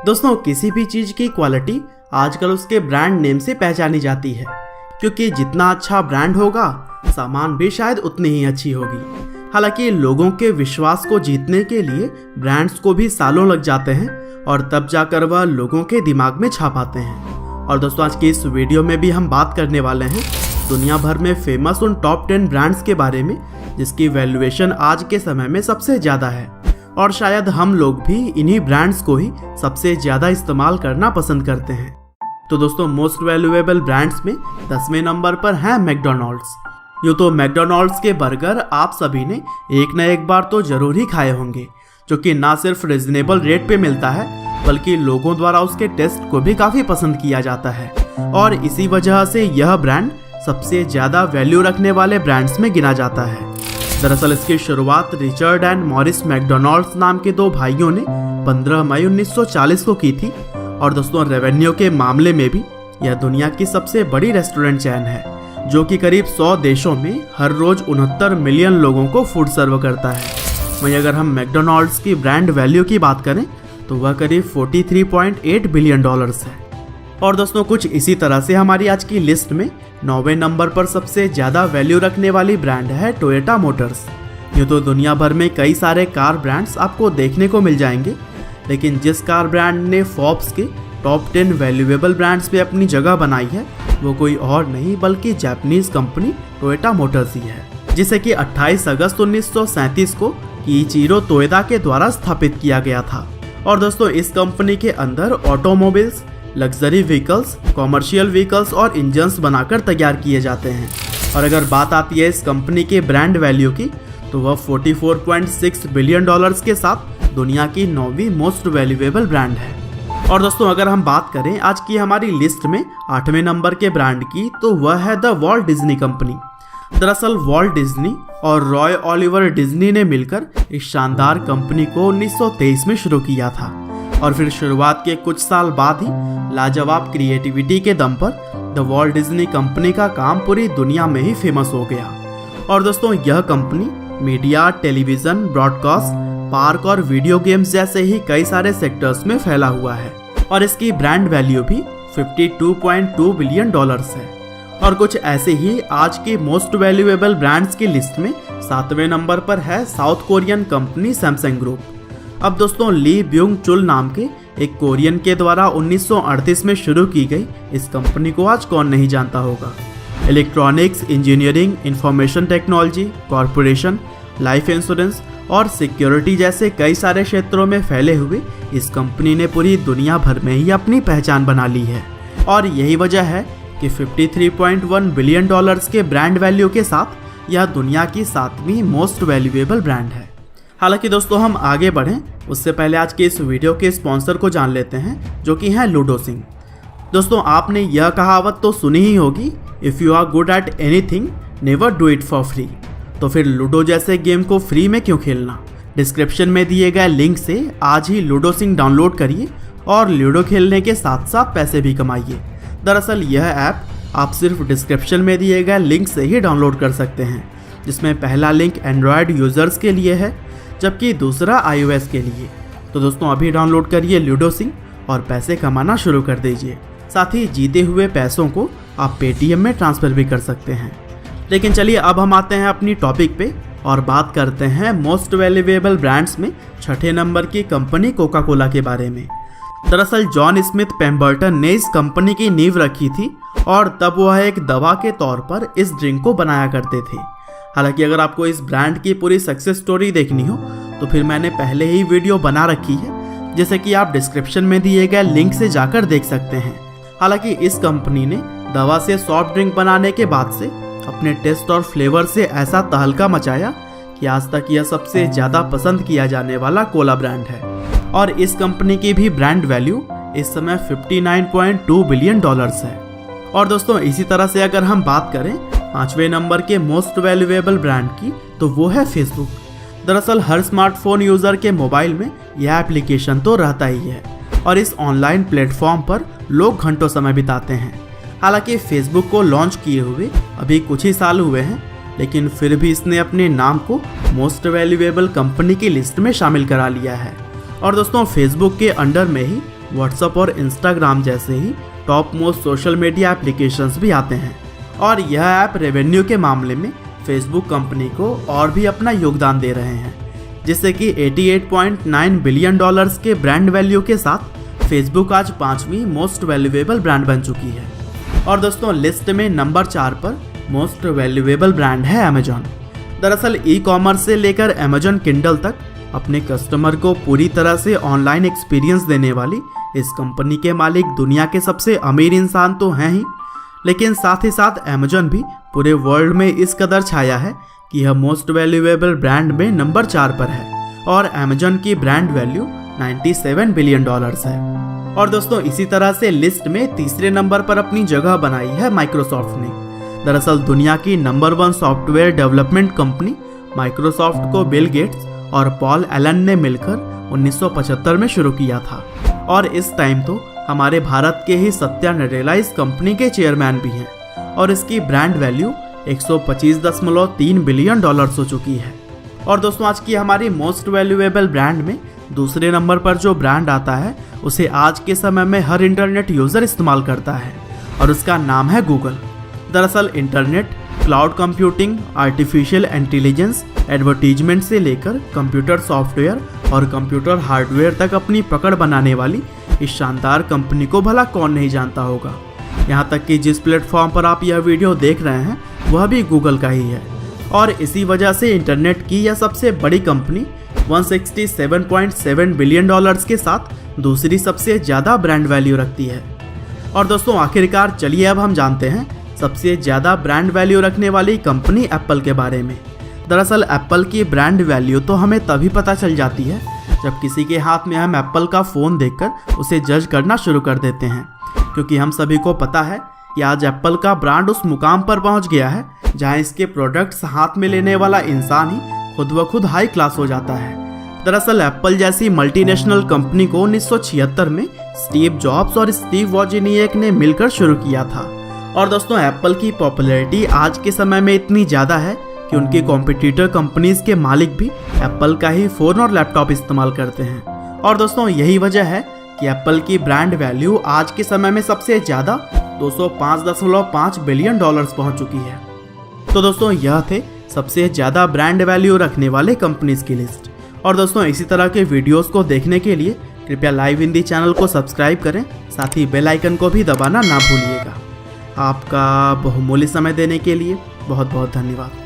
दोस्तों किसी भी चीज की क्वालिटी आजकल उसके ब्रांड नेम से पहचानी जाती है, क्योंकि जितना अच्छा ब्रांड होगा सामान भी शायद उतनी ही अच्छी होगी। हालांकि लोगों के विश्वास को जीतने के लिए ब्रांड्स को भी सालों लग जाते हैं और तब जाकर वह लोगों के दिमाग में छा पाते हैं। और दोस्तों आज की इस वीडियो में भी हम बात करने वाले हैं दुनिया भर में फेमस उन टॉप 10 ब्रांड्स के बारे में जिसकी वैल्यूएशन आज के समय में सबसे ज़्यादा है, और शायद हम लोग भी इन्हीं ब्रांड्स को ही सबसे ज़्यादा इस्तेमाल करना पसंद करते हैं। तो दोस्तों मोस्ट वैल्यूएबल ब्रांड्स में 10वें नंबर पर है मैकडॉनल्ड्स। यूँ तो मैकडॉनल्ड्स के बर्गर आप सभी ने एक न एक बार तो जरूर ही खाए होंगे, जो कि ना सिर्फ रिजनेबल रेट पे मिलता है बल्कि लोगों द्वारा उसके टेस्ट को भी काफ़ी पसंद किया जाता है, और इसी वजह से यह ब्रांड सबसे ज़्यादा वैल्यू रखने वाले ब्रांड्स में गिना जाता है। दरअसल इसकी शुरुआत रिचर्ड एंड मॉरिस मैकडॉनल्ड्स नाम के दो भाइयों ने 15 मई 1940 को की थी, और दोस्तों रेवेन्यू के मामले में भी यह दुनिया की सबसे बड़ी रेस्टोरेंट चेन है, जो कि करीब 100 देशों में हर रोज 69 मिलियन लोगों को फूड सर्व करता है। वहीं अगर हम मैकडॉनल्ड्स की ब्रांड वैल्यू की बात करें तो वह करीब 43.8 बिलियन डॉलर्स है। और दोस्तों कुछ इसी तरह से हमारी आज की लिस्ट में 9वें नंबर पर सबसे ज़्यादा वैल्यू रखने वाली ब्रांड है टोयोटा मोटर्स। यूँ तो दुनिया भर में कई सारे कार ब्रांड्स आपको देखने को मिल जाएंगे, लेकिन जिस कार ब्रांड ने फोर्ब्स के टॉप 10 वैल्यूएबल ब्रांड्स पे अपनी जगह बनाई है वो कोई और नहीं बल्कि जापानीज कंपनी टोयोटा मोटर्स ही है, जिसे कि 28 अगस्त 1937 को कीइचिरो तोयोदा के द्वारा स्थापित किया गया था। और दोस्तों इस कंपनी के अंदर automobiles, luxury vehicles, commercial vehicles और इंजन्स बनाकर तैयार किए जाते हैं। और अगर बात आती है इस कंपनी के ब्रांड वैल्यू की तो वह 44.6 बिलियन डॉलर्स के साथ दुनिया की 9वीं मोस्ट वैल्यूएबल ब्रांड है। और दोस्तों अगर हम बात करें आज की हमारी लिस्ट में 8वें नंबर के ब्रांड की तो वह है द वॉल्ट डिज्नी कंपनी। दरअसल वॉल्ट डिज्नी और रॉय ओलिवर डिज्नी ने मिलकर इस शानदार कंपनी को 1923 में शुरू किया था, और फिर शुरुआत के कुछ साल बाद ही लाजवाब क्रिएटिविटी के दम पर द वॉल्ट डिज्नी कंपनी का काम पूरी दुनिया में ही फेमस हो गया। और दोस्तों यह company media, television, broadcast, park और वीडियो गेम्स जैसे ही कई सारे सेक्टर्स में फैला हुआ है, और इसकी ब्रांड वैल्यू भी 52.2 बिलियन डॉलर्स है। और कुछ ऐसे ही आज की मोस्ट वैल्यूएबल ब्रांड्स की लिस्ट में 7वें नंबर पर है south Korean company Samsung group. अब दोस्तों ली ब्यूंग चुल नाम के एक कोरियन के द्वारा 1938 में शुरू की गई इस कंपनी को आज कौन नहीं जानता होगा। Electronics, engineering, information technology, corporation, life insurance और सिक्योरिटी जैसे कई सारे क्षेत्रों में फैले हुए इस कंपनी ने पूरी दुनिया भर में ही अपनी पहचान बना ली है, और यही वजह है कि 53.1 बिलियन डॉलर्स के ब्रांड वैल्यू के साथ यह दुनिया की 7वीं मोस्ट वैल्यूएबल ब्रांड है। हालांकि दोस्तों हम आगे बढ़ें उससे पहले आज के इस वीडियो के स्पॉन्सर को जान लेते हैं, जो कि हैं लूडो सिंह। दोस्तों आपने यह कहावत तो सुनी ही होगी, if you are good at anything never do it for free. तो फिर लूडो जैसे गेम को फ्री में क्यों खेलना। डिस्क्रिप्शन में दिए गए लिंक से आज ही लूडो सिंह डाउनलोड करिए और लूडो खेलने के साथ साथ पैसे भी कमाइए। दरअसल यह ऐप आप सिर्फ डिस्क्रिप्शन में दिए गए लिंक से ही डाउनलोड कर सकते हैं, जिसमें पहला लिंक एंड्रॉयड यूज़र्स के लिए है जबकि दूसरा iOS के लिए। तो दोस्तों अभी डाउनलोड करिए लूडो सिंह और पैसे कमाना शुरू कर दीजिए। साथ ही जीते हुए पैसों को आप पेटीएम में ट्रांसफ़र भी कर सकते हैं। लेकिन चलिए अब हम आते हैं अपनी टॉपिक पे और बात करते हैं मोस्ट वैल्यूएबल ब्रांड्स में 6ठे नंबर की कंपनी कोका कोला के बारे में। दरअसल जॉन स्मिथ पेम्बर्टन ने इस कंपनी की नींव रखी थी, और तब वह एक दवा के तौर पर इस ड्रिंक को बनाया करते थे। हालांकि अगर आपको इस ब्रांड की पूरी सक्सेस स्टोरी देखनी हो तो फिर मैंने पहले ही वीडियो बना रखी है, जैसे कि आप डिस्क्रिप्शन में दिए गए लिंक से जाकर देख सकते हैं। हालांकि इस कंपनी ने दवा से सॉफ्ट ड्रिंक बनाने के बाद से अपने टेस्ट और फ्लेवर से ऐसा तहलका मचाया कि आज तक यह सबसे ज़्यादा पसंद किया जाने वाला कोला ब्रांड है, और इस कंपनी की भी ब्रांड वैल्यू इस समय 59.2 बिलियन डॉलर्स है। और दोस्तों इसी तरह से अगर हम बात करें 5वें नंबर के मोस्ट वैल्यूएबल ब्रांड की तो वो है फेसबुक। दरअसल हर स्मार्टफोन यूज़र के मोबाइल में यह एप्लीकेशन तो रहता ही है, और इस ऑनलाइन प्लेटफॉर्म पर लोग घंटों समय बिताते हैं। हालांकि फेसबुक को लॉन्च किए हुए अभी कुछ ही साल हुए हैं, लेकिन फिर भी इसने अपने नाम को मोस्ट वैल्यूएबल कंपनी की लिस्ट में शामिल करा लिया है। और दोस्तों फेसबुक के अंडर में ही व्हाट्सएप और इंस्टाग्राम जैसे ही top most social media applications भी आते हैं। और यह ऐप रेवेन्यू के मामले में फेसबुक कंपनी को और भी अपना योगदान दे रहे हैं, जिससे कि $88.9 बिलियन के ब्रांड वैल्यू के साथ फेसबुक आज 5वीं मोस्ट वैल्यूएबल ब्रांड बन चुकी है। और दोस्तों लिस्ट में नंबर 4 पर मोस्ट वैल्यूएबल ब्रांड है अमेजॉन। दरअसल ई कॉमर्स से लेकर अमेजॉन किंडल तक अपने कस्टमर को पूरी तरह से ऑनलाइन एक्सपीरियंस देने वाली इस कंपनी के मालिक दुनिया के सबसे अमीर इंसान तो हैं ही, लेकिन साथ ही साथ अमेजॉन भी पूरे वर्ल्ड में इस कदर छाया है कि यह मोस्ट वैल्यूएबल ब्रांड में नंबर 4 पर है और अमेजॉन की ब्रांड वैल्यू $97 बिलियन है। और दोस्तों इसी तरह से लिस्ट में तीसरे नंबर पर अपनी जगह बनाई है माइक्रोसॉफ्ट ने। दरअसल दुनिया की number 1 software development company Microsoft को बिल गेट्स और पॉल एलन ने मिलकर 1975 में शुरू किया था और इस टाइम तो हमारे भारत के ही सत्या नडेला इस कंपनी के चेयरमैन भी हैं और इसकी ब्रांड वैल्यू $125.3 बिलियन हो चुकी है। और दोस्तों आज की हमारी मोस्ट वैल्यूएबल ब्रांड में दूसरे नंबर पर जो ब्रांड आता है उसे आज के समय में हर इंटरनेट यूज़र इस्तेमाल करता है और उसका नाम है गूगल। दरअसल internet, cloud computing, artificial intelligence, advertisement से लेकर कंप्यूटर सॉफ्टवेयर और कंप्यूटर हार्डवेयर तक अपनी पकड़ बनाने वाली इस शानदार कंपनी को भला कौन नहीं जानता होगा। यहाँ तक कि जिस प्लेटफॉर्म पर आप यह वीडियो देख रहे हैं वह भी गूगल का ही है और इसी वजह से इंटरनेट की यह सबसे बड़ी कंपनी $167.7 बिलियन के साथ दूसरी सबसे ज़्यादा ब्रांड वैल्यू रखती है। और दोस्तों आखिरकार चलिए अब हम जानते हैं सबसे ज़्यादा ब्रांड वैल्यू रखने वाली कंपनी एप्पल के बारे में। दरअसल एप्पल की ब्रांड वैल्यू तो हमें तभी पता चल जाती है जब किसी के हाथ में हम एप्पल का फ़ोन देखकर उसे जज करना शुरू कर देते हैं, क्योंकि हम सभी को पता है कि आज एप्पल का ब्रांड उस मुकाम पर पहुंच गया है जहां इसके प्रोडक्ट्स हाथ में लेने वाला इंसान ही खुद ब खुद हाई क्लास हो जाता है। दरअसल एप्पल जैसी मल्टीनेशनल कंपनी को 1976 में स्टीव जॉब्स और स्टीव वॉजिनियक ने मिलकर शुरू किया था। और दोस्तों एप्पल की पॉपुलैरिटी आज के समय में इतनी ज़्यादा है कि उनकी कॉम्पिटिटर कंपनीज के मालिक भी एप्पल का ही फ़ोन और लैपटॉप इस्तेमाल करते हैं। और दोस्तों यही वजह है कि एप्पल की ब्रांड वैल्यू आज के समय में सबसे ज़्यादा $205.5 बिलियन पहुंच चुकी है। तो दोस्तों यह थे सबसे ज़्यादा ब्रांड वैल्यू रखने वाले कंपनीज की लिस्ट। और दोस्तों इसी तरह के वीडियोस को देखने के लिए कृपया लाइव हिंदी चैनल को सब्सक्राइब करें, साथ ही बेल आइकन को भी दबाना ना भूलिएगा। आपका बहुमूल्य समय देने के लिए बहुत बहुत धन्यवाद।